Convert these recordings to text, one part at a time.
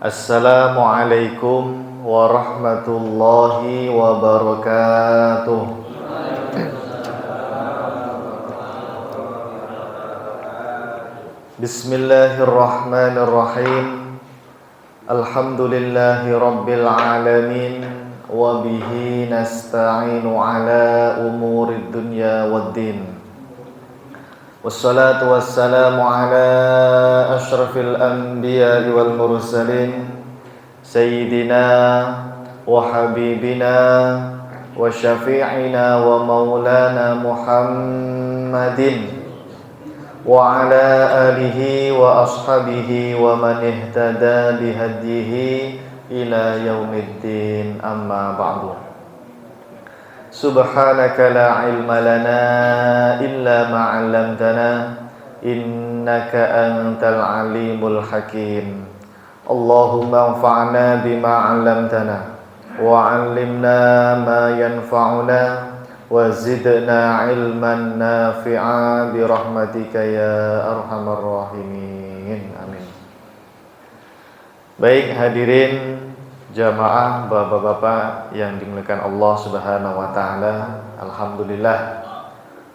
Assalamualaikum warahmatullahi wabarakatuh. Bismillahirrahmanirrahim. Alhamdulillahi rabbil alamin. Wa bihi nasta'inu ala umurid dunya waddin. Wassalatu wassalamu ala ashrafil anbiya'i wal mursalin Sayyidina wa habibina wa syafi'ina wa maulana Muhammadin wa ala alihi wa ashabihi wa man ihtada bihadihi ila yaumiddin, amma ba'du. Subhanaka la ilma lana illa ma 'allamtana innaka antal alimul hakim. Allahumma anfa'na bima 'allamtana wa 'allimna ma yanfa'una wa zidna ilman nafi'a bi rahmatika ya arhamar rahimin. Amin. Baik hadirin jamaah, bapak-bapak yang dimuliakan Allah Subhanahu wa taala. Alhamdulillah,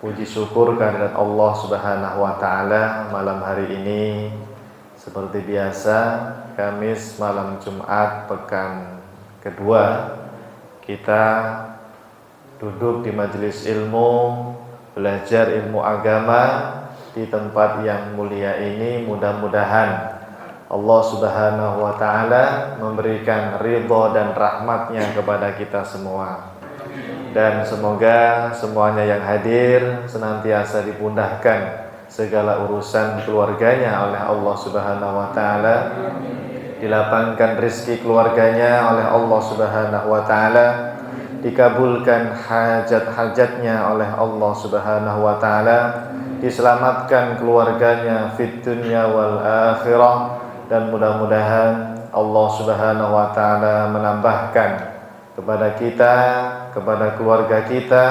puji syukur kehadirat Allah Subhanahu wa taala malam hari ini seperti biasa, Kamis malam Jumat pekan kedua, kita duduk di majelis ilmu, belajar ilmu agama di tempat yang mulia ini. Mudah-mudahan Allah Subhanahu wa taala memberikan ridha dan rahmatnya kepada kita semua. Dan semoga semuanya yang hadir senantiasa dipundahkan segala urusan keluarganya oleh Allah Subhanahu wa taala, dilapangkan rezeki keluarganya oleh Allah Subhanahu wa taala, dikabulkan hajat-hajatnya oleh Allah Subhanahu wa taala, diselamatkan keluarganya fid dunya wal akhirah. Dan mudah-mudahan Allah Subhanahu wa taala menambahkan kepada kita, kepada keluarga kita,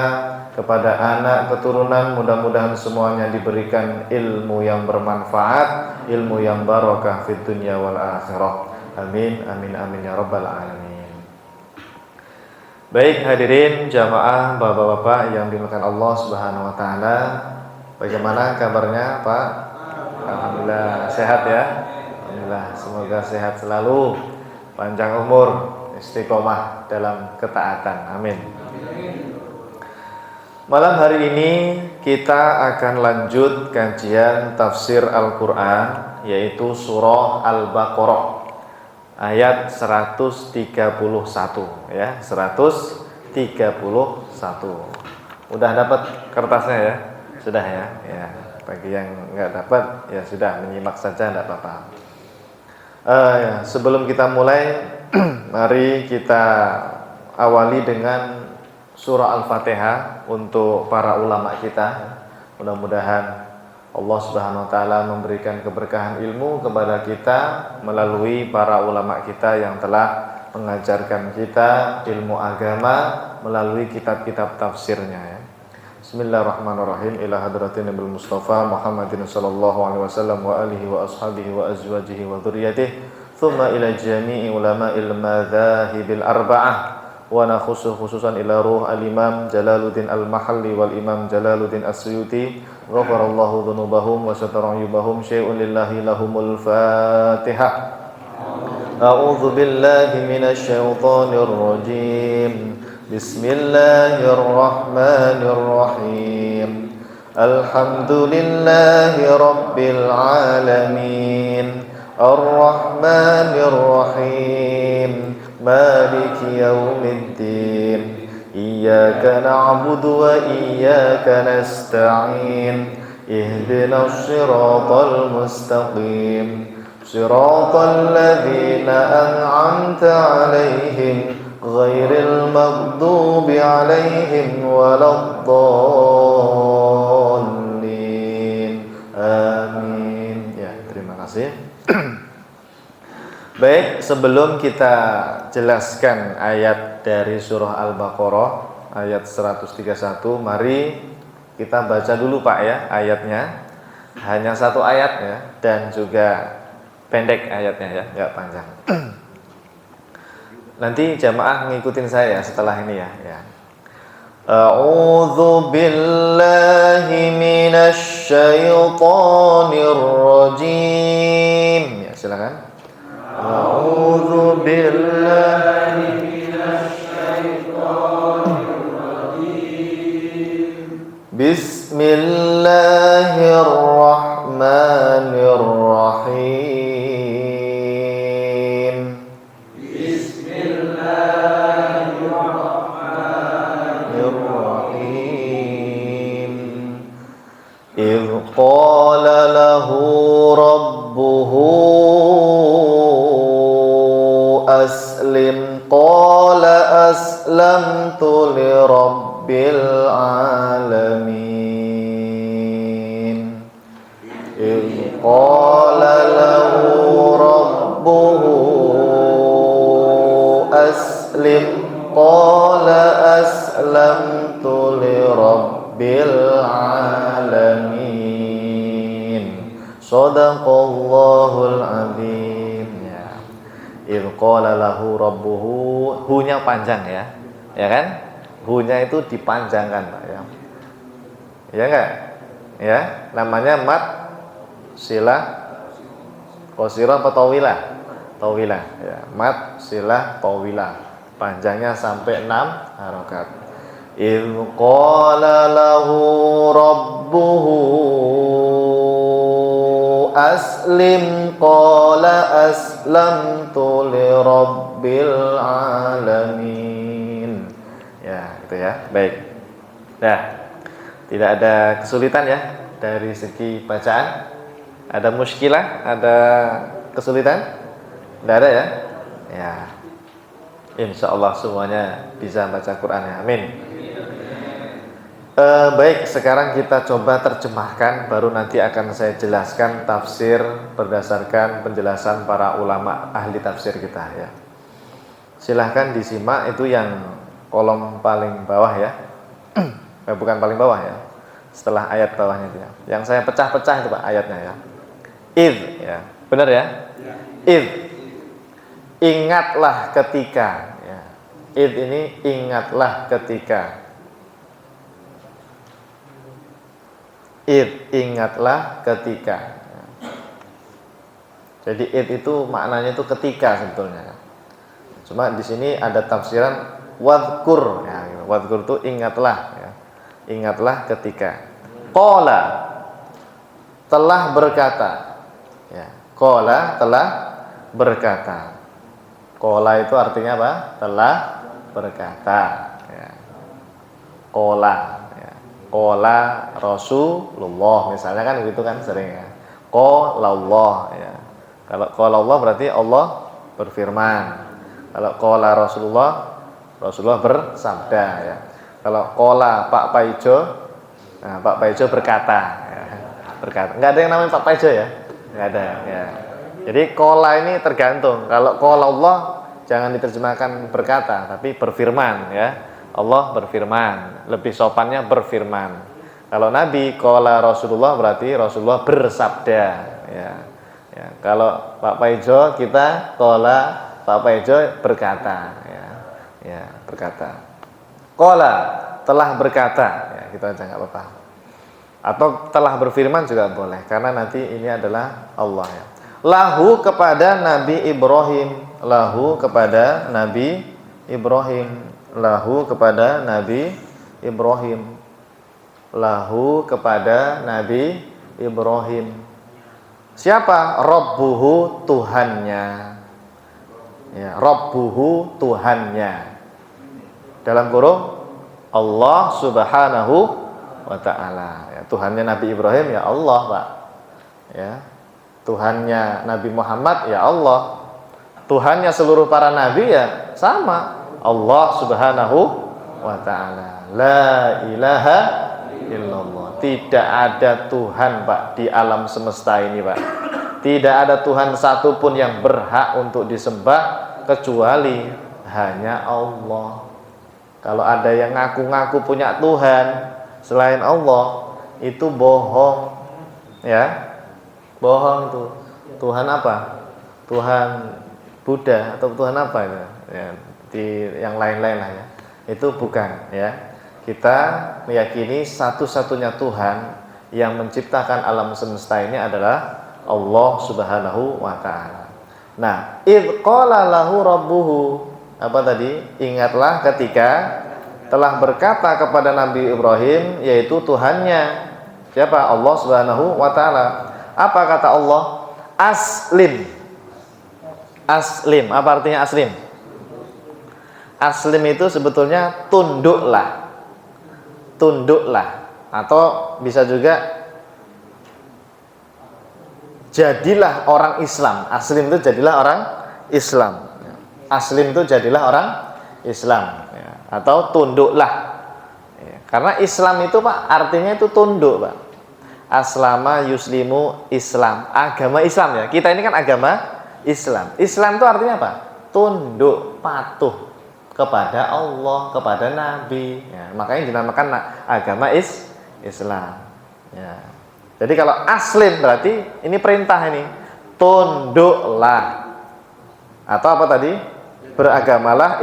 kepada anak keturunan, mudah-mudahan semuanya diberikan ilmu yang bermanfaat, ilmu yang barakah fid dunya wal akhirah. Amin amin amin ya rabbal alamin. Baik hadirin jamaah, bapak-bapak yang dimuliakan Allah Subhanahu wa taala. Bagaimana kabarnya, Pak? Alhamdulillah sehat ya. Alhamdulillah, semoga sehat selalu, panjang umur, istiqomah dalam ketaatan. Amin. Malam hari ini kita akan lanjut kajian tafsir Al-Quran, yaitu surah Al-Baqarah ayat 131 ya, 131. Udah dapat kertasnya ya? Sudah ya? Ya. Bagi yang enggak dapat ya sudah, menyimak saja, enggak apa-apa. Sebelum kita mulai, mari kita awali dengan surah Al-Fatihah untuk para ulama kita. Mudah-mudahan Allah Subhanahu wa taala memberikan keberkahan ilmu kepada kita melalui para ulama kita yang telah mengajarkan kita ilmu agama melalui kitab-kitab tafsirnya ya. Bismillahirrahmanirrahim. Ila hadratin Nabil Mustafa Muhammadin sallallahu alaihi wasallam wa alihi wa ashabihi wa azwajihi wa dzurriyyatihi, thumma ila jami'i ulama'il madzahibil arba'ah, wa nakhusu khususan ila ruh al-Imam Jalaluddin al-Mahalli wal Imam Jalaluddin as-Suyuti, ghafarallahu dzunubahum wa satara ayubahum, syai'un lillahi lahumul Fatihah. A'udzu billahi minasy syaithanir rajim. Bismillahirrahmanirrahim. Alhamdulillahi rabbil alamin. Ar-Rahmanir-Rahim. Maliki yaumiddin. Iyyaka na'budu wa iyyaka nasta'in. Ihdinas siratal mustaqim. Siratal ladzina an'amta 'alaihim ghairil maghdubi 'alaihim waladdallin. Amin. Ya, terima kasih. Baik, sebelum kita jelaskan ayat dari surah Al-Baqarah ayat 131, mari kita baca dulu Pak ya ayatnya. Hanya satu ayat ya, dan juga Pendek ayatnya ya, nggak panjang. Nanti jamaah ngikutin saya setelah ini ya. A'udzu billahi minasy syaithanir rajim. Ya, silakan. A'udzu billahi minasy syaithanir rajim. Bismillahirrahmanirrahim. إذ قال له ربه أسلم قال أسلمت لرب العالمين إذ قال له ربه أسلم قال أسلمت لرب العالمين Shadaqallahul azim ya. Idh qala lahu rabbuhu, hu-nya panjang ya. Ya kan? Hu-nya itu dipanjangkan, Pak ya. Ya enggak? Ya, namanya mat silah qasirah apa tawilah? Tawilah ya. Mat silah tawilah. Panjangnya sampai 6 harokat. Idh qala lahu rabbuhu aslim qala aslamtu lirabbil alamin. Ya, gitu ya. Baik. Nah, tidak ada kesulitan ya dari segi bacaan. Ada muskilah, ada kesulitan? Tidak ada ya? Ya. Insyaallah semuanya bisa baca Quran ya. Amin. Baik, sekarang kita coba terjemahkan, baru nanti akan saya jelaskan tafsir berdasarkan penjelasan para ulama ahli tafsir kita ya. Silahkan disimak, itu yang kolom paling bawah ya. Bukan paling bawah ya, setelah ayat bawahnya itu ya. Yang saya pecah-pecah itu Pak ayatnya ya. Idh ya, benar ya? Idh, ingatlah ketika ya. Idh ini ingatlah ketika. Id, ingatlah ketika. Jadi id itu maknanya itu ketika sebetulnya. Cuma di sini ada tafsiran wadhkur ya. Wadhkur itu ingatlah ya. Ingatlah ketika. Qala, telah berkata. Ya, qala telah berkata. Qala itu artinya apa? Telah berkata ya. Qala. Qala Rasulullah misalnya kan begitu kan sering ya. Qala Allah ya. Kalau qala Allah berarti Allah berfirman. Kalau qala Rasulullah, Rasulullah bersabda ya. Kalau qala Pak Paijo, nah Pak Paijo berkata ya. Berkata. Enggak ada yang namanya Pak Paijo ya. Enggak ada ya. Jadi qala ini tergantung. Kalau qala Allah jangan diterjemahkan berkata tapi berfirman ya. Allah berfirman, lebih sopannya berfirman. Kalau Nabi qala Rasulullah berarti Rasulullah bersabda ya. Ya, kalau Pak Paijo kita qala Pak Paijo berkata ya. Ya, berkata. Qala telah berkata ya, kita aja enggak apa-apa. Atau telah berfirman juga boleh karena nanti ini adalah Allah ya. Lahu kepada Nabi Ibrahim, lahu kepada Nabi Ibrahim. Lahu kepada Nabi Ibrahim. Lahu kepada Nabi Ibrahim. Siapa? Rabbuhu, Tuhannya. Ya, Rabbuhu, Tuhannya. Dalam kurung Allah Subhanahu wa ta'ala. Ya, Tuhannya Nabi Ibrahim ya Allah, Pak. Ya. Tuhannya Nabi Muhammad ya Allah. Tuhannya seluruh para nabi ya sama. Allah Subhanahu wa ta'ala. La ilaha illallah. Tidak ada Tuhan Pak di alam semesta ini Pak. Tidak ada Tuhan satupun yang berhak untuk disembah kecuali hanya Allah. Kalau ada yang ngaku-ngaku punya Tuhan selain Allah, itu bohong ya. Bohong itu. Tuhan apa? Tuhan Buddha atau Tuhan apa itu? Ya, di yang lain-lain lah ya. Itu bukan ya. Kita meyakini satu-satunya Tuhan yang menciptakan alam semesta ini adalah Allah Subhanahu wa taala. Nah, id qala lahu rabbuhu, apa tadi? Ingatlah ketika telah berkata kepada Nabi Ibrahim, yaitu Tuhannya. Siapa? Allah Subhanahu wa taala. Apa kata Allah? Aslim. Aslim. Apa artinya aslim? Aslim itu sebetulnya tunduklah. Tunduklah. Atau bisa juga jadilah orang Islam. Aslim itu jadilah orang Islam. Aslim itu jadilah orang Islam. Atau tunduklah. Karena Islam itu Pak, artinya itu tunduk Pak. Aslama yuslimu Islam, agama Islam ya. Kita ini kan agama Islam. Islam itu artinya apa? Tunduk, patuh kepada Allah, kepada Nabi. Ya, makanya dinamakan agama Islam. Ya. Jadi kalau aslim berarti ini perintah ini, tunduklah. Atau apa tadi? Beragamalah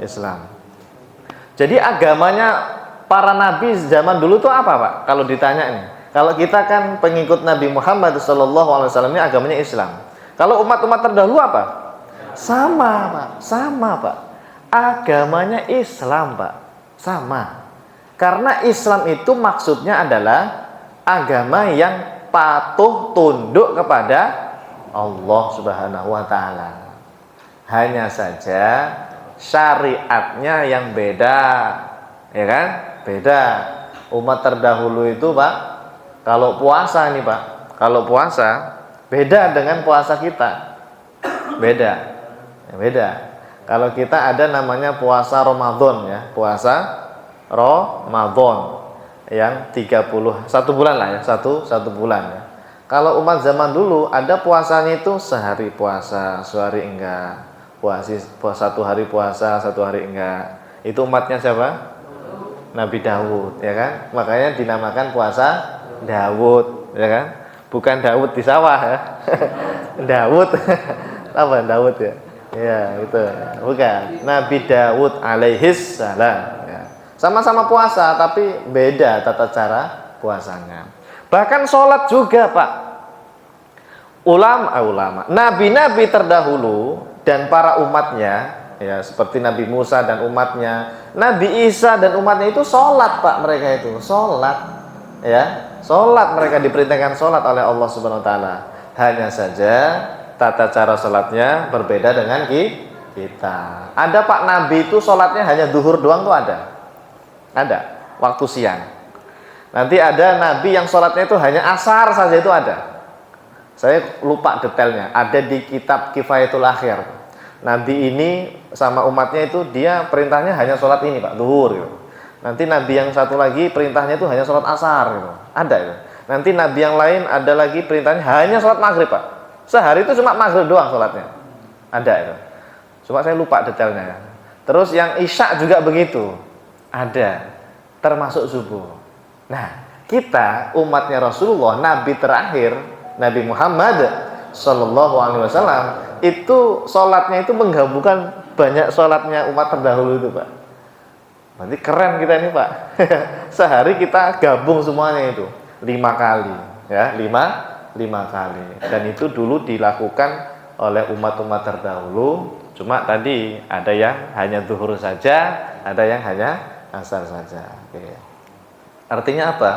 Islam. Jadi agamanya para nabi zaman dulu itu apa Pak? Kalau ditanya ini. Kalau kita kan pengikut Nabi Muhammad SAW ini agamanya Islam. Kalau umat-umat terdahulu apa? Sama Pak, sama Pak. Agamanya Islam Pak, sama. Karena Islam itu maksudnya adalah agama yang patuh tunduk kepada Allah Subhanahu wa taala. Hanya saja syariatnya yang beda. Ya kan? Beda. Umat terdahulu itu Pak, kalau puasa nih Pak, kalau puasa beda dengan puasa kita. Beda. Ya, beda. Kalau kita ada namanya puasa Ramadan ya, puasa Ramadan yang 31 bulan lah ya, satu bulan ya. Kalau umat zaman dulu ada puasanya itu sehari puasa, sehari enggak. Satu hari puasa, satu hari enggak. Itu umatnya siapa? Nabi Daud ya kan? Makanya dinamakan puasa Daud ya kan? Bukan Daud di sawah ya. Daud apa Daud ya? Ya itu bukan. Nabi Daud alaihis salam ya. Sama-sama puasa tapi beda tata cara puasanya. Bahkan sholat juga Pak. Ulama nabi-nabi terdahulu dan para umatnya ya, seperti Nabi Musa dan umatnya, Nabi Isa dan umatnya itu sholat Pak, mereka itu sholat ya, sholat, mereka diperintahkan sholat oleh Allah Subhanahu Wa Taala. Hanya saja tata cara sholatnya berbeda dengan kita. Ada Pak Nabi itu sholatnya hanya duhur doang tuh ada waktu siang. Nanti ada Nabi yang sholatnya itu hanya asar saja, itu ada. Saya lupa detailnya, ada di kitab Kifayatul Akhir. Nabi ini sama umatnya itu dia perintahnya hanya sholat ini Pak, duhur gitu. Nanti Nabi yang satu lagi perintahnya itu hanya sholat asar gitu. Ada itu. Nanti Nabi yang lain ada lagi perintahnya hanya sholat maghrib Pak. Sehari itu cuma maghrib doang sholatnya. Ada itu. Cuma saya lupa detailnya. Terus yang isya juga begitu. Ada. Termasuk subuh. Nah, kita umatnya Rasulullah, Nabi terakhir Nabi Muhammad Sallallahu Alaihi Wasallam itu sholatnya itu menggabungkan banyak sholatnya umat terdahulu itu Pak. Berarti keren kita ini Pak. Sehari kita gabung semuanya itu 5 kali ya, 5 kali. Dan itu dulu dilakukan oleh umat-umat terdahulu. Cuma tadi ada yang hanya zuhur saja, ada yang hanya asar saja. Oke. Artinya apa?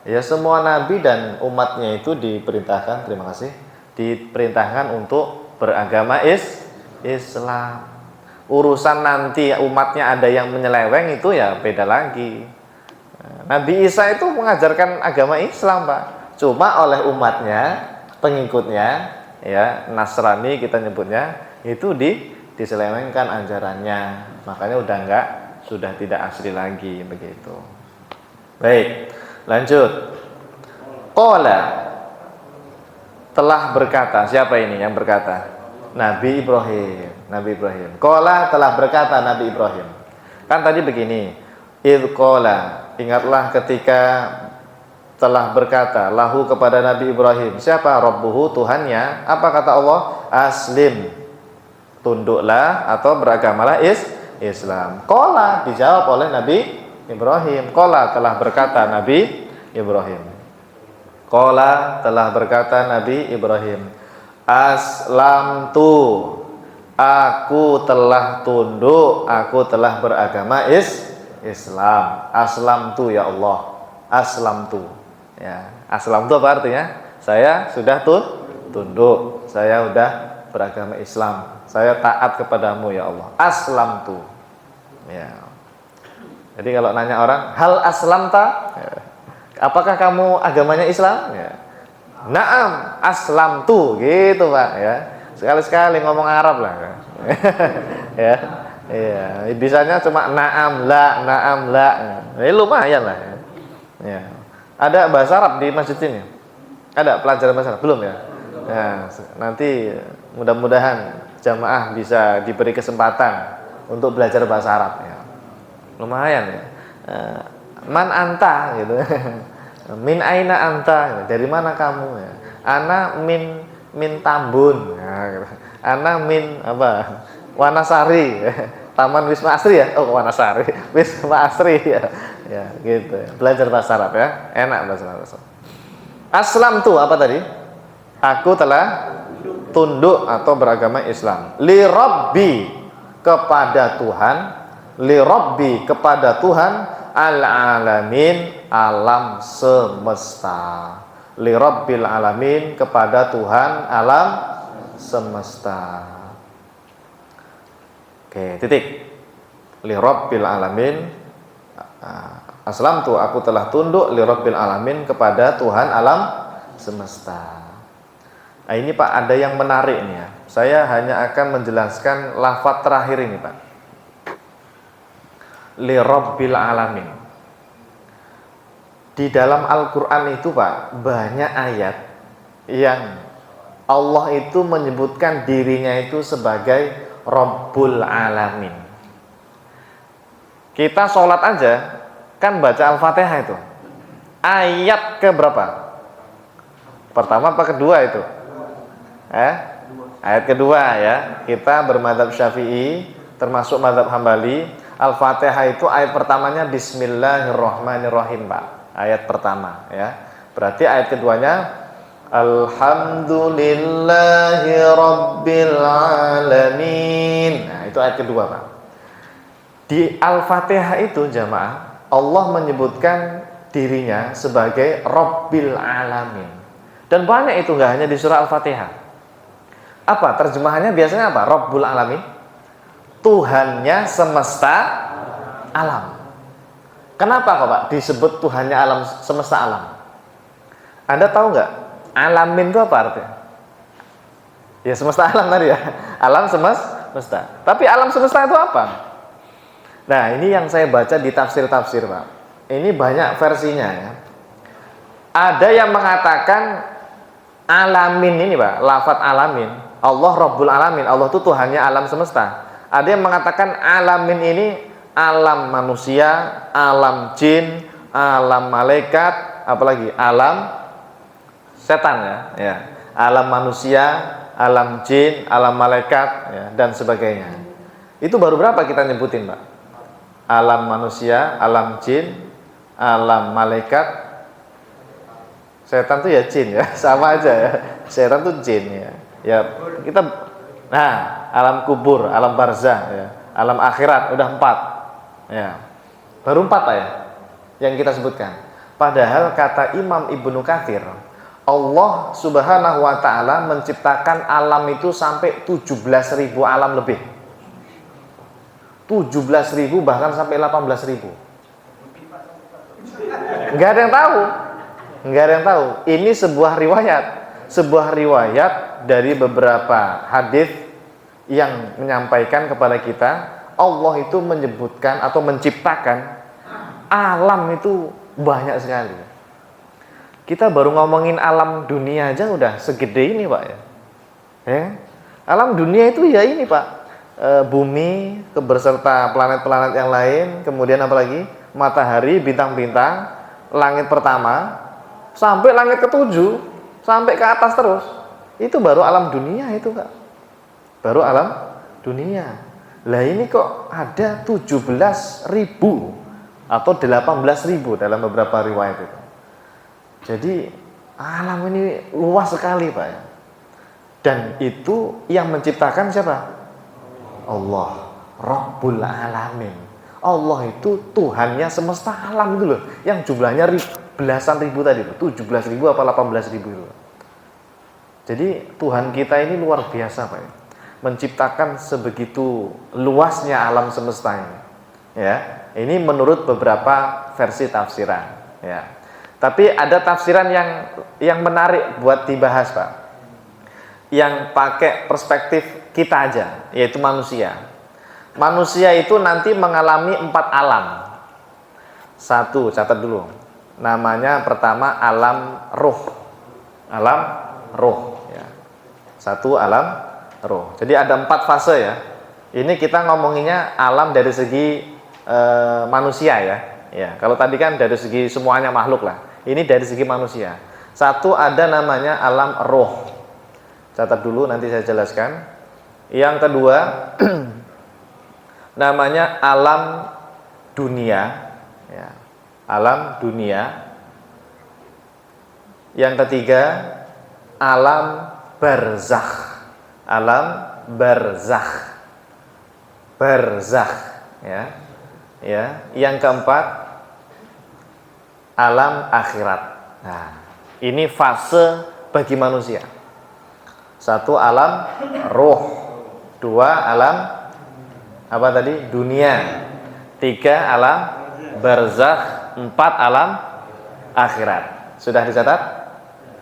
Ya semua nabi dan umatnya itu diperintahkan, terima kasih, diperintahkan untuk beragama Islam. Urusan nanti umatnya ada yang menyeleweng itu ya beda lagi. Nabi Isa itu mengajarkan agama Islam Pak. Cuma oleh umatnya, pengikutnya ya Nasrani kita nyebutnya, itu diselewengkan ajarannya. Makanya sudah tidak asli lagi begitu. Baik, lanjut. Qala, telah berkata, siapa ini yang berkata? Nabi Ibrahim. Qala, telah berkata Nabi Ibrahim. Kan tadi begini, idh qala, ingatlah ketika telah berkata lahu kepada Nabi Ibrahim. Siapa? Rabbuhu, Tuhannya. Apa kata Allah? Aslim, tunduklah atau beragamalah Islam. Qala, dijawab oleh Nabi Ibrahim. Qala, telah berkata Nabi Ibrahim. Qala, telah berkata Nabi Ibrahim. Aslamtu, aku telah tunduk, aku telah beragama Islam. Aslamtu ya Allah. Aslamtu. Ya, aslamtu apa artinya? Saya sudah tunduk. Saya sudah beragama Islam. Saya taat kepadamu ya Allah. Aslamtu. Ya. Jadi kalau nanya orang, hal aslamta? Ya. Apakah kamu agamanya Islam? Ya. Naam, aslamtu, gitu Pak ya. Sekali-sekali ngomong Arab lah. Ya. Iya, bisanya cuma naam la. Ini lumayan lah ya. Ya. Ada bahasa Arab di masjid ini? Ada pelajaran bahasa Arab? Belum ya? Ya, nanti mudah-mudahan jamaah bisa diberi kesempatan untuk belajar bahasa Arab ya. Lumayan ya. Man anta gitu. Min aina anta, dari mana kamu ya? Ana min Tambun ya, gitu. Ana min apa? Wanasari, Taman Wisma Asri ya? Oh, Wanasari, Wisma Asri ya. Ya, gitu ya. Belajar bahasa Arab ya. Enak bahasa Arab. Aslam tuh apa tadi? Aku telah tunduk atau beragama Islam. Li Rabbi, kepada Tuhan. Li Rabbi, kepada Tuhan. Al-alamin, alam semesta. Li Rabbil alamin, kepada Tuhan alam semesta. Oke, titik. Li Rabbil alamin, aslamtu, aku telah tunduk li Rabbil alamin, kepada Tuhan alam semesta. Nah, ini Pak, ada yang menarik nih ya. Saya hanya akan menjelaskan lafaz terakhir ini Pak. Li Rabbil alamin. Di dalam Al-Qur'an itu Pak, banyak ayat yang Allah itu menyebutkan dirinya itu sebagai Rabbul alamin. Kita sholat aja kan baca Al-Fatihah itu. Ayat ke berapa? Pertama apa kedua itu? Ayat kedua ya. Kita bermadzhab Syafi'i, termasuk madzhab Hambali. Al-Fatihah itu ayat pertamanya Bismillahirrahmanirrahim Pak. Ayat pertama ya. Berarti ayat keduanya Alhamdulillahi Rabbil Alamin. Nah, itu ayat kedua Pak. Di Al-Fatihah itu jamaah, Allah menyebutkan dirinya sebagai Rabbil Alamin. Dan banyak itu, nggak hanya di surah Al-Fatihah. Apa terjemahannya biasanya apa? Rabbul Alamin, Tuhannya semesta alam. Kenapa kok Pak disebut Tuhannya alam semesta alam? Anda tahu nggak? Alamin itu apa artinya? Ya semesta alam tadi ya. Alam semesta. Tapi alam semesta itu apa? Nah, ini yang saya baca di tafsir-tafsir Pak. Ini banyak versinya ya. Ada yang mengatakan alamin ini Pak, lafaz alamin, Allah Rabbul Alamin, Allah itu Tuhannya alam semesta. Ada yang mengatakan alamin ini alam manusia, alam jin, alam malaikat, apalagi alam setan ya. Alam manusia, alam jin, alam malaikat ya, dan sebagainya. Itu baru berapa kita nyebutin Pak? Alam manusia, alam jin, alam malaikat. Setan tuh ya jin ya, sama aja ya. Setan tuh jin ya. Ya, kita alam kubur, alam barzah ya, alam akhirat udah 4. Ya. Baru 4 Pak ya yang kita sebutkan. Padahal kata Imam Ibnu Katsir, Allah Subhanahu wa taala menciptakan alam itu sampai 17.000 alam lebih. 17.000 bahkan sampai 18.000. Enggak ada yang tahu. Enggak ada yang tahu. Ini sebuah riwayat dari beberapa hadis yang menyampaikan kepada kita Allah itu menyebutkan atau menciptakan alam itu banyak sekali. Kita baru ngomongin alam dunia aja udah segede ini Pak ya. Alam dunia itu ya ini Pak, bumi beserta planet-planet yang lain, kemudian apa lagi? Matahari, bintang-bintang, langit pertama, sampai langit ketujuh, sampai ke atas terus. Itu baru alam dunia itu, Kak. Baru alam dunia. Lah ini kok ada 17.000 atau 18.000 dalam beberapa riwayat itu. Jadi alam ini luas sekali, Pak ya. Dan itu yang menciptakan siapa? Allah, Rabbul Alamin. Allah itu Tuhannya semesta alam itu loh, yang jumlahnya belasan ribu tadi, 17.000 apa 18.000 itu. Jadi Tuhan kita ini luar biasa, Pak ya. Menciptakan sebegitu luasnya alam semesta ini. Ya, ini menurut beberapa versi tafsiran, ya. Tapi ada tafsiran yang menarik buat dibahas, Pak. Yang pakai perspektif kita aja, yaitu manusia. Manusia itu nanti mengalami 4 alam. Satu, catat dulu. Namanya pertama alam ruh. Alam ruh, ya. Satu, alam ruh. Jadi ada 4 fase ya. Ini kita ngomonginnya alam dari segi manusia ya. Ya, kalau tadi kan dari segi semuanya makhluk lah. Ini dari segi manusia. Satu ada namanya alam ruh. Catat dulu, nanti saya jelaskan. Yang kedua namanya alam dunia, ya. Alam dunia. Yang ketiga alam barzakh. Alam barzakh. Barzakh, ya. Ya. Yang keempat alam akhirat. Nah, ini fase bagi manusia. Satu alam ruh, dua alam apa tadi? Dunia, tiga alam barzakh, 4 alam akhirat. Sudah dicatat?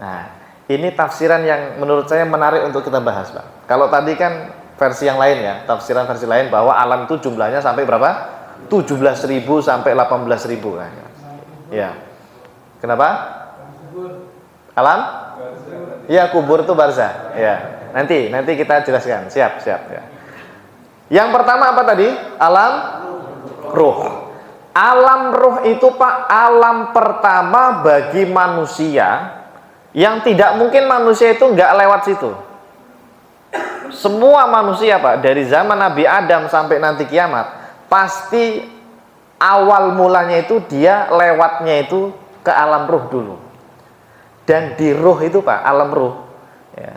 Nah, ini tafsiran yang menurut saya menarik untuk kita bahas, Pak. Kalau tadi kan versi yang lain ya, tafsiran versi lain bahwa alam itu jumlahnya sampai berapa? 17.000 sampai 18.000 kan. Ya. Kenapa? Alam? Ya, kubur itu barzah. Ya. Nanti kita jelaskan. Siap ya. Yang pertama apa tadi? Alam ruh. Alam ruh itu, Pak, alam pertama bagi manusia yang tidak mungkin manusia itu nggak lewat situ. Semua manusia, Pak, dari zaman Nabi Adam sampai nanti kiamat, pasti awal mulanya itu dia lewatnya itu ke alam ruh dulu. Dan di ruh itu, Pak, alam ruh, ya.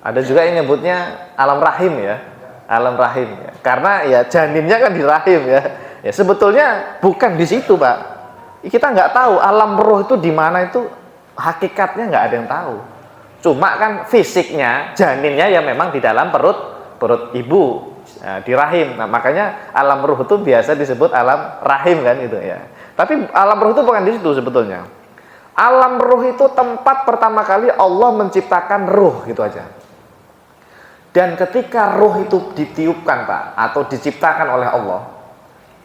Ada juga yang nyebutnya alam rahim ya. Alam rahim ya. Karena ya janinnya kan di rahim ya. Ya sebetulnya bukan di situ, Pak. Kita nggak tahu alam ruh itu di mana, itu hakikatnya nggak ada yang tahu. Cuma kan fisiknya janinnya ya memang di dalam perut ibu, ya, di rahim. Nah, makanya alam ruh itu biasa disebut alam rahim kan itu ya. Tapi alam ruh itu bukan di situ sebetulnya. Alam ruh itu tempat pertama kali Allah menciptakan ruh, gitu aja. Dan ketika ruh itu ditiupkan, Pak, atau diciptakan oleh Allah,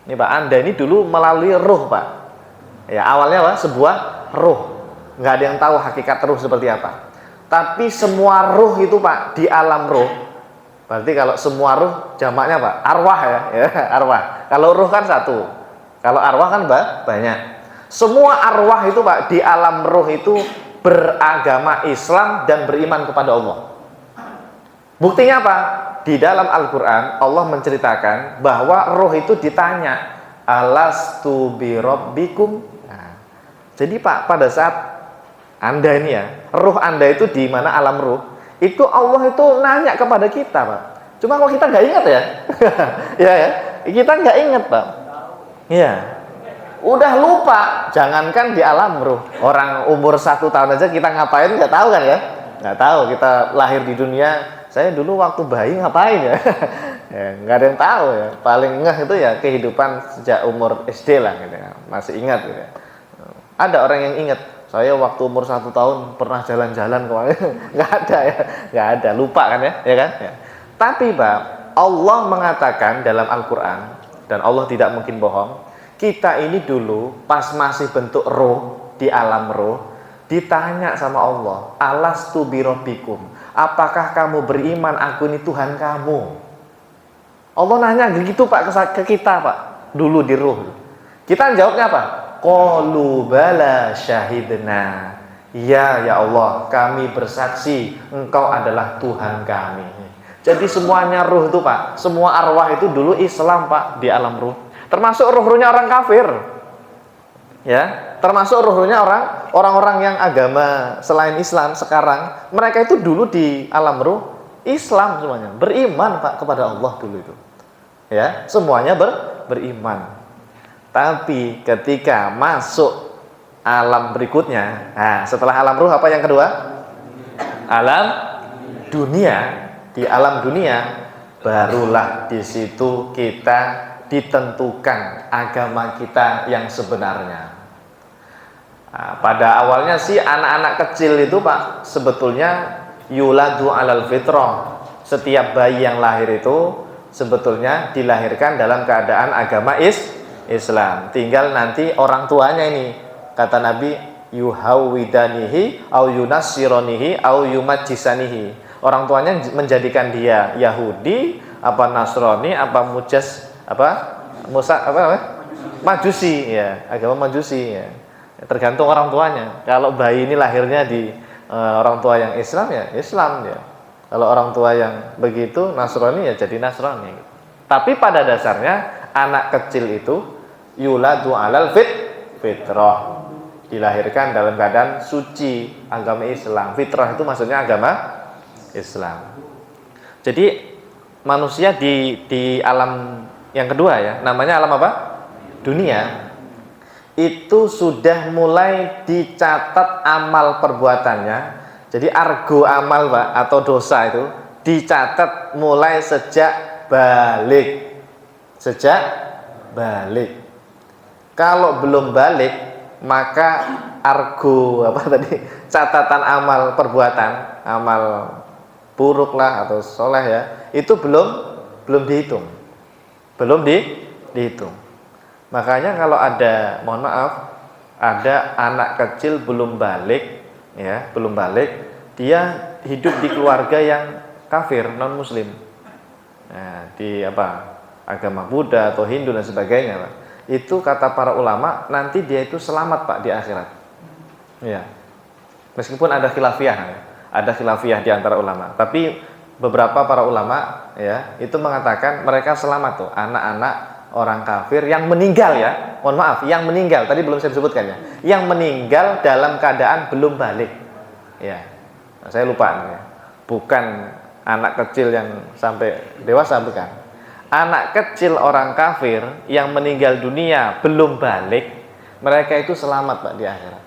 ini Pak, Anda ini dulu melalui ruh, Pak. Ya, awalnya Pak, sebuah ruh. Nggak ada yang tahu hakikat ruh seperti apa. Tapi semua ruh itu, Pak, di alam ruh. Berarti kalau semua ruh jamaknya, Pak, arwah ya, arwah. Kalau ruh kan satu. Kalau arwah kan, Pak, banyak. Semua arwah itu, Pak, di alam ruh itu beragama Islam dan beriman kepada Allah. Buktinya apa? Di dalam Al-Quran Allah menceritakan bahwa roh itu ditanya, alastu birabbikum. Nah, jadi Pak, pada saat Anda ini ya, roh Anda itu di mana alam roh, itu Allah itu nanya kepada kita, Pak. Cuma kok kita nggak ingat ya? Ya, kita nggak ingat, Pak. Ya, udah lupa. Jangankan di alam roh, orang umur 1 tahun aja kita ngapain nggak tahu kan ya? Nggak tahu. Kita lahir di dunia. Saya dulu waktu bayi ngapain ya? Ya nggak ada yang tahu ya. Paling ngeh itu ya kehidupan sejak umur SD lah gitu ya. Masih ingat gitu ya. Ada orang yang ingat, saya waktu umur 1 tahun pernah jalan-jalan kemana? Nggak ada ya. Nggak ada, lupa kan ya? Ya kan? Ya. Tapi Pak, Allah mengatakan dalam Al-Quran, dan Allah tidak mungkin bohong, kita ini dulu pas masih bentuk roh, di alam roh, ditanya sama Allah, alastu birabbikum, apakah kamu beriman aku ini Tuhan kamu? Allah nanya begitu, Pak, ke kita, Pak, dulu di ruh. Kita jawabnya apa? Qalu bala syahidna. Iya ya Allah, kami bersaksi Engkau adalah Tuhan kami. Jadi semuanya ruh itu Pak, semua arwah itu dulu Islam Pak, di alam ruh. Termasuk ruh-ruhnya orang kafir. Ya, termasuk ruh-ruhnya orang-orang yang agama selain Islam sekarang, mereka itu dulu di alam ruh Islam semuanya, beriman Pak kepada Allah dulu itu. Ya, semuanya beriman. Tapi ketika masuk alam berikutnya, nah setelah alam ruh apa yang kedua? Alam dunia. Di alam dunia barulah di situ kita ditentukan agama kita yang sebenarnya. Nah, pada awalnya sih anak-anak kecil itu Pak sebetulnya yuladu alal fitrah. Setiap bayi yang lahir itu sebetulnya dilahirkan dalam keadaan agama Islam. Tinggal nanti orang tuanya ini, kata Nabi, yuhawwidanihi au yunassironihi au yumajjisanihi. Orang tuanya menjadikan dia Yahudi, apa Nasrani, apa Majusi, ya, agama Majusi, ya. Tergantung orang tuanya. Kalau bayi ini lahirnya di orang tua yang Islam, ya Islam dia. Kalau orang tua yang begitu Nasrani, ya jadi Nasrani. Tapi pada dasarnya anak kecil itu yuladu alal fitrah, dilahirkan dalam keadaan suci agama Islam. Fitrah itu maksudnya agama Islam. Jadi manusia di alam yang kedua ya, namanya alam apa? Dunia. Itu sudah mulai dicatat amal perbuatannya. Jadi argo amal Pak atau dosa itu dicatat mulai sejak balik. Sejak balik. Kalau belum balik maka argo apa tadi? Catatan amal perbuatan, amal buruk lah atau soleh ya, itu belum dihitung, dihitung. Makanya kalau ada, mohon maaf, ada anak kecil belum balik, ya, belum balik, dia hidup di keluarga yang kafir, non muslim, nah, di agama Buddha atau Hindu dan sebagainya, Pak. Itu kata para ulama nanti dia itu selamat Pak di akhirat, ya, meskipun ada khilafiyah. Ya. Ada khilafiyah di antara ulama, tapi beberapa para ulama ya itu mengatakan mereka selamat tuh anak-anak orang kafir yang meninggal ya, mohon maaf, yang meninggal tadi belum saya sebutkan ya, yang meninggal dalam keadaan belum balik ya, saya lupa ya. Bukan anak kecil yang sampai dewasa, bukan, anak kecil orang kafir yang meninggal dunia belum balik, mereka itu selamat Pak di akhirat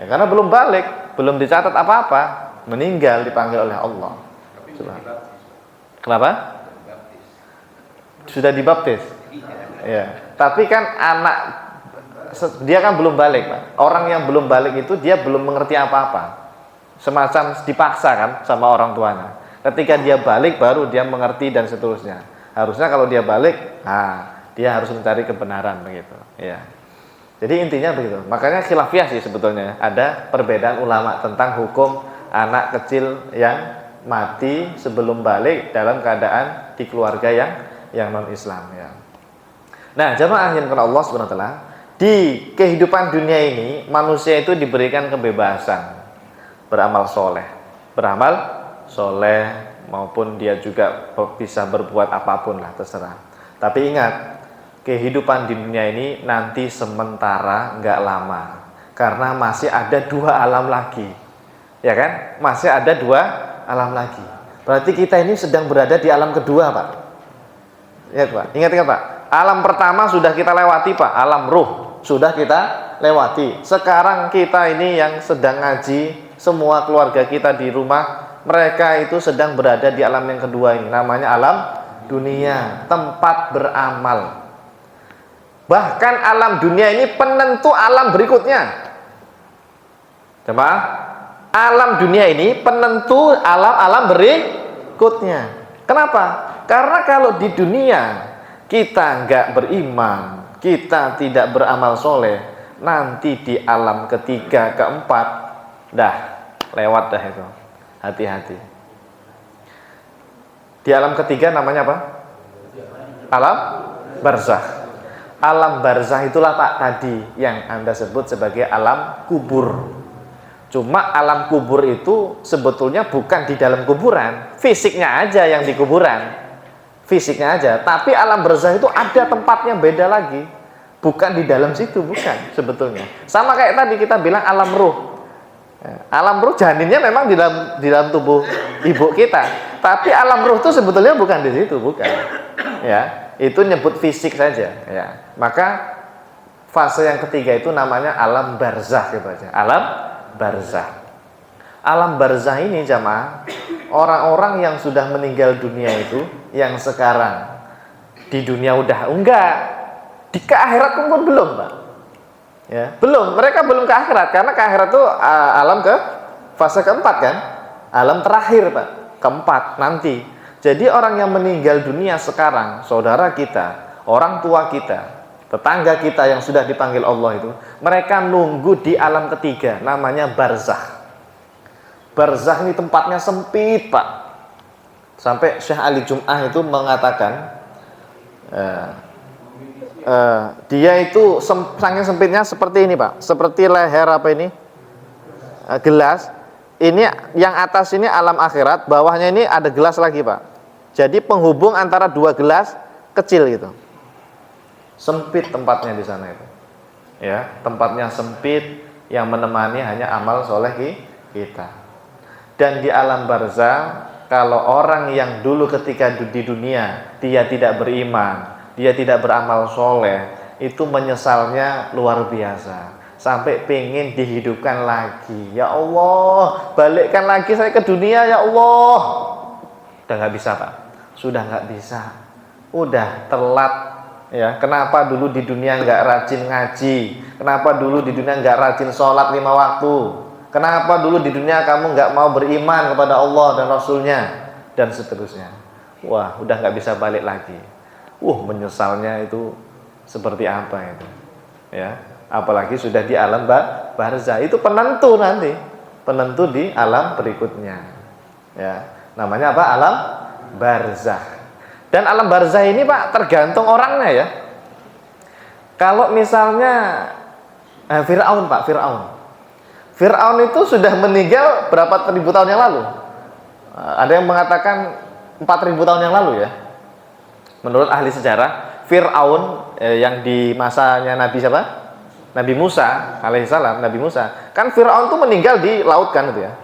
ya, karena belum balik, belum dicatat apa-apa, meninggal dipanggil oleh Allah. Kenapa? Sudah dibaptis. Ya, tapi kan anak dia kan belum balik, Pak. Orang yang belum balik itu dia belum mengerti apa-apa. Semacam dipaksa kan sama orang tuanya. Ketika dia balik baru dia mengerti dan seterusnya. Harusnya kalau dia balik, dia harus mencari kebenaran begitu. Ya. Jadi intinya begitu. Makanya khilafiyah sih sebetulnya. Ada perbedaan ulama tentang hukum anak kecil yang mati sebelum balik dalam keadaan di keluarga yang non Islam ya. Nah, jamaah yang Allah Subhanahu wa taala, di kehidupan dunia ini manusia itu diberikan kebebasan beramal soleh. Beramal soleh maupun dia juga bisa berbuat apapun lah, terserah. Tapi ingat, kehidupan di dunia ini nanti sementara, nggak lama, karena masih ada dua alam lagi, ya kan? Masih ada dua alam lagi. Berarti kita ini sedang berada di alam kedua, Pak. Ingat, Pak. Ingat Pak. Alam pertama sudah kita lewati, Pak. Alam ruh sudah kita lewati. Sekarang kita ini yang sedang ngaji, semua keluarga kita di rumah, mereka itu sedang berada di alam yang kedua ini. Namanya alam dunia, tempat beramal. Bahkan alam dunia ini penentu alam berikutnya. Coba, alam dunia ini penentu alam-alam berikutnya. Kenapa? Karena kalau di dunia kita nggak beriman, kita tidak beramal soleh, nanti di alam ketiga, keempat, dah lewat dah itu. Hati-hati. Di alam ketiga namanya apa? Alam barzakh. Alam barzakh itulah Pak tadi yang Anda sebut sebagai alam kubur. Cuma alam kubur itu sebetulnya bukan di dalam kuburan, fisiknya aja yang di kuburan, fisiknya aja. Tapi alam barzah itu ada tempatnya beda lagi, bukan di dalam situ, bukan sebetulnya. Sama kayak tadi kita bilang alam ruh. Alam ruh janinnya memang di dalam tubuh ibu kita, tapi alam ruh itu sebetulnya bukan di situ, bukan. Ya, itu nyebut fisik saja. Ya, maka fase yang ketiga itu namanya alam barzah gitu aja. Alam barzah. Alam barzah ini jamaah, orang-orang yang sudah meninggal dunia itu, yang sekarang di dunia udah enggak, di ke akhirat pun belum, Pak. Ya, belum, mereka belum ke akhirat karena ke akhirat itu alam ke fase keempat kan, alam terakhir Pak, keempat nanti. Jadi orang yang meninggal dunia sekarang, saudara kita, orang tua kita, tetangga kita yang sudah dipanggil Allah itu, mereka nunggu di alam ketiga, namanya barzah. Barzah ini tempatnya sempit Pak, sampai Syekh Ali Jum'ah itu mengatakan dia itu saking sempitnya seperti ini Pak, seperti leher apa ini, gelas. Ini yang atas ini alam akhirat, bawahnya ini ada gelas lagi Pak. Jadi penghubung antara dua gelas kecil gitu. Sempit tempatnya di sana itu. Ya, tempatnya sempit, yang menemani hanya amal soleh kita. Dan di alam barzah, kalau orang yang dulu ketika di dunia dia tidak beriman, dia tidak beramal soleh, itu menyesalnya luar biasa, sampai pengen dihidupkan lagi. Ya Allah, balikkan lagi saya ke dunia ya Allah. Udah nggak bisa Pak, sudah nggak bisa, udah telat. Ya, kenapa dulu di dunia nggak rajin ngaji? Kenapa dulu di dunia nggak rajin sholat 5 waktu? Kenapa dulu di dunia kamu nggak mau beriman kepada Allah dan Rasulnya? Dan seterusnya. Wah, udah nggak bisa balik lagi. Menyesalnya itu seperti apa itu, ya. Apalagi sudah di alam barzah, itu penentu nanti, penentu di alam berikutnya, ya. Namanya apa? Alam barzah. Dan alam barzah ini Pak tergantung orangnya ya. Kalau misalnya Fir'aun Pak, Fir'aun itu sudah meninggal berapa ribu tahun yang lalu? Ada yang mengatakan 4.000 tahun yang lalu ya. Menurut ahli sejarah, Fir'aun yang di masanya Nabi siapa? Nabi Musa alaihissalam, Nabi Musa. Kan Fir'aun itu meninggal di laut kan itu ya.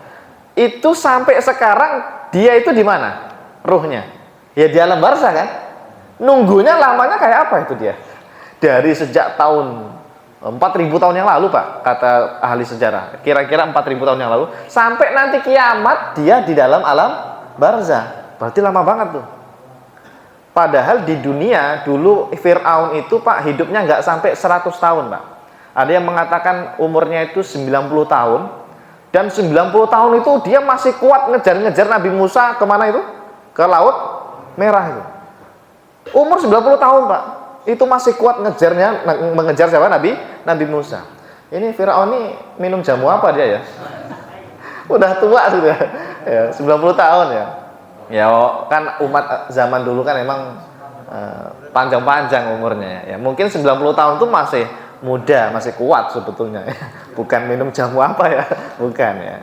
Itu sampai sekarang dia itu di mana? Ruhnya. Ya di alam barzah kan. Nunggunya lamanya kayak apa itu dia? Dari sejak tahun 4.000 tahun yang lalu Pak, kata ahli sejarah. Kira-kira 4.000 tahun yang lalu sampai nanti kiamat dia di dalam alam barzah. Berarti lama banget tuh. Padahal di dunia dulu Fir'aun itu Pak hidupnya nggak sampai 100 tahun Pak. Ada yang mengatakan umurnya itu 90 tahun. Dan 90 tahun itu dia masih kuat ngejar-ngejar Nabi Musa kemana itu? Ke Laut Merah itu. Umur 90 tahun Pak. Itu masih kuat mengejar siapa? Nabi Musa. Ini Fir'aun ini minum jamu apa dia ya? Udah tua sudah. Ya, 90 tahun ya. Ya kan umat zaman dulu kan emang panjang-panjang umurnya ya. Mungkin 90 tahun itu masih muda, masih kuat sebetulnya ya. Bukan minum jamu apa ya, bukan ya.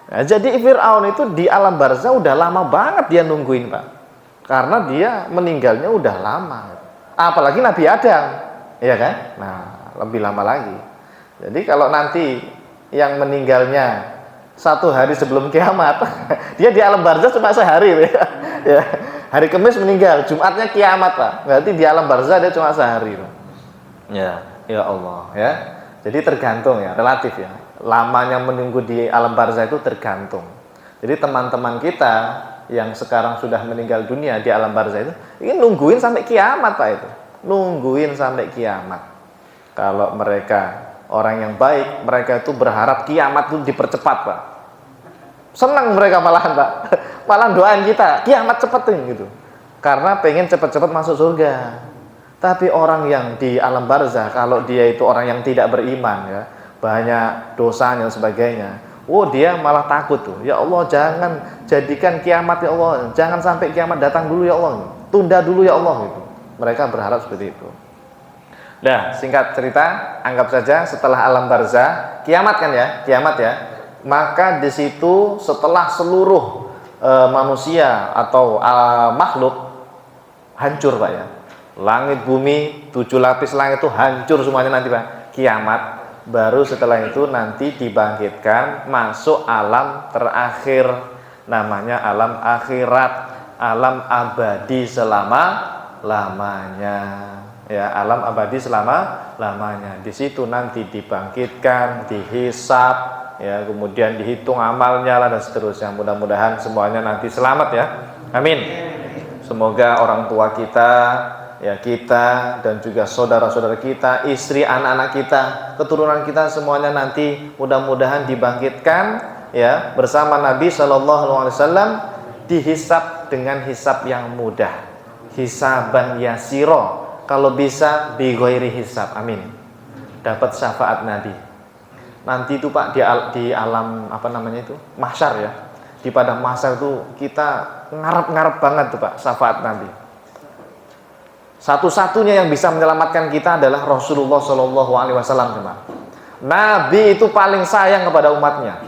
Nah, jadi Fir'aun itu di alam barzah udah lama banget dia nungguin Pak. Karena dia meninggalnya udah lama. Apalagi Nabi Adam, ya kan? Nah, lebih lama lagi. Jadi kalau nanti yang meninggalnya 1 hari sebelum kiamat, dia di alam barzah cuma sehari ya. Hari Kamis meninggal, Jumatnya kiamat Pak. Berarti di alam barzah dia cuma sehari Pak. Ya Allah ya. Jadi tergantung ya, relatif ya. Lamanya menunggu di alam barzah itu tergantung. Jadi teman-teman kita yang sekarang sudah meninggal dunia di alam barzah itu ini nungguin sampai kiamat Pak itu. Nungguin sampai kiamat. Kalau mereka orang yang baik, mereka itu berharap kiamat itu dipercepat Pak. Senang mereka malahan Pak. Malah doain kita, kiamat cepetin gitu. Karena pengen cepat-cepat masuk surga. Tapi orang yang di alam barzah, kalau dia itu orang yang tidak beriman ya, banyak dosanya dan sebagainya. Dia malah takut tuh. Ya Allah, jangan jadikan kiamat ya Allah. Jangan sampai kiamat datang dulu ya Allah. Tunda dulu ya Allah gitu. Mereka berharap seperti itu. Nah, singkat cerita, anggap saja setelah alam barzah, kiamat kan ya, kiamat ya. maka di situ setelah seluruh manusia atau makhluk hancur Pak ya, langit bumi 7 lapis langit itu hancur semuanya nanti Pak, kiamat. Baru setelah itu nanti dibangkitkan masuk alam terakhir, namanya alam akhirat, alam abadi selama-lamanya ya, alam abadi selama-lamanya. Di situ nanti dibangkitkan, dihisab ya, kemudian dihitung amalnya lah dan seterusnya. Mudah-mudahan semuanya nanti selamat ya, amin. Semoga orang tua kita ya, kita dan juga saudara-saudara kita, istri, anak-anak kita, keturunan kita semuanya nanti mudah-mudahan dibangkitkan ya bersama Nabi Shallallahu Alaihi Wasallam, dihisab dengan hisab yang mudah, hisaban yasiro, kalau bisa bi ghairi hisab, amin. Dapat syafaat Nabi nanti itu Pak di alam apa namanya itu mahsyar ya, di padang mahsyar itu kita ngarep-ngarep banget tuh Pak syafaat Nabi. Satu-satunya yang bisa menyelamatkan kita adalah Rasulullah Shallallahu Alaihi Wasallam. Nabi itu paling sayang kepada umatnya.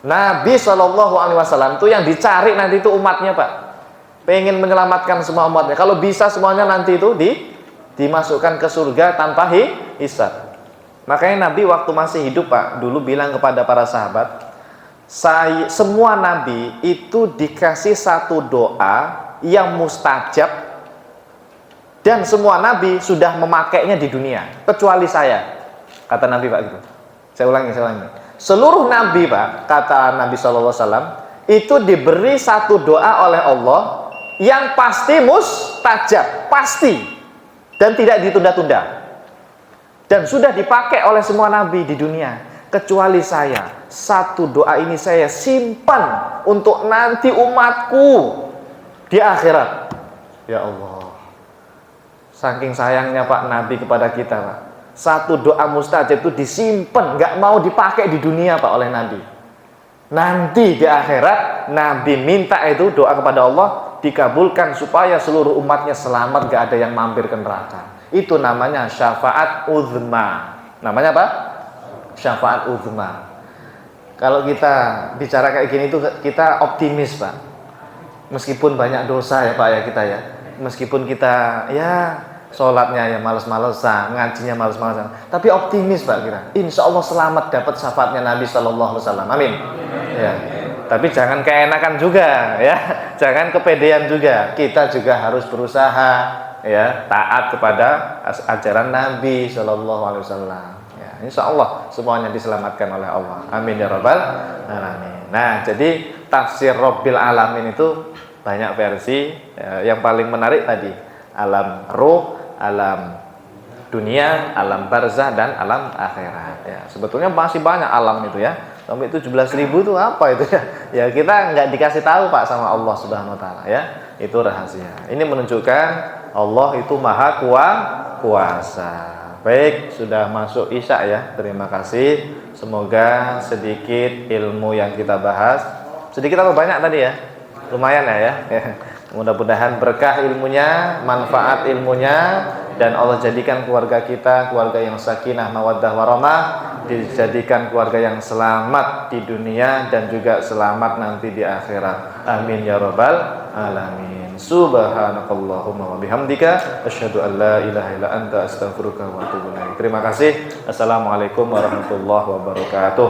Nabi Shallallahu Alaihi Wasallam itu yang dicari nanti itu umatnya Pak. Pengen menyelamatkan semua umatnya. Kalau bisa semuanya nanti itu dimasukkan ke surga tanpa hisab. Makanya Nabi waktu masih hidup Pak, dulu bilang kepada para sahabat, semua Nabi itu dikasih satu doa yang mustajab, dan semua Nabi sudah memakainya di dunia, kecuali saya, kata Nabi Pak gitu. Saya ulangi. Seluruh Nabi Pak, kata Nabi SAW, itu diberi satu doa oleh Allah yang pasti mustajab, pasti, dan tidak ditunda-tunda, dan sudah dipakai oleh semua Nabi di dunia, kecuali saya. Satu doa ini saya simpan untuk nanti umatku di akhirat. Ya Allah, saking sayangnya Pak Nabi kepada kita Pak, satu doa mustajab itu disimpan, nggak mau dipakai di dunia Pak oleh Nabi. Nanti di akhirat Nabi minta itu doa kepada Allah dikabulkan supaya seluruh umatnya selamat, nggak ada yang mampir ke neraka. Itu namanya syafaat uzma. Namanya apa? Syafaat uzma. Kalau kita bicara kayak gini itu kita optimis Pak. Meskipun banyak dosa ya Pak ya kita ya. Meskipun kita ya sholatnya ya males-malesan, ngajinya males-malesan, tapi optimis Pak kita. Insya Allah selamat dapat syafaatnya Nabi Sallallahu Alaihi Wasallam. Amin. Ya. Tapi jangan keenakan juga ya, jangan kepedean juga. Kita juga harus berusaha ya taat kepada ajaran Nabi Sallallahu Alaihi Wasallam. Ya, insya Allah semuanya diselamatkan oleh Allah. Amin ya rabbal alamin. Nah, jadi tafsir Rabbil Alamin itu banyak versi. Yang paling menarik tadi alam ruh, alam dunia, alam barzah, dan alam akhirat ya. Sebetulnya masih banyak alam itu ya, sampai 17.000 itu apa itu ya. Ya kita nggak dikasih tahu Pak sama Allah Subhanahu Wa Taala ya, itu rahasia. Ini menunjukkan Allah itu maha kuasa. Baik, sudah masuk Isya ya, terima kasih. Semoga sedikit ilmu yang kita bahas, sedikit apa banyak tadi ya, lumayan ya. Mudah-mudahan berkah ilmunya, manfaat ilmunya, dan Allah jadikan keluarga kita keluarga yang sakinah, mawaddah, warahmah, dijadikan keluarga yang selamat di dunia dan juga selamat nanti di akhirat. Amin ya rabbal alamin. Subhanakallahumma wa bihamdika asyhadu an la ilaha illa anta astaghfiruka wa atubu ilaik. Terima kasih. Assalamualaikum warahmatullahi wabarakatuh.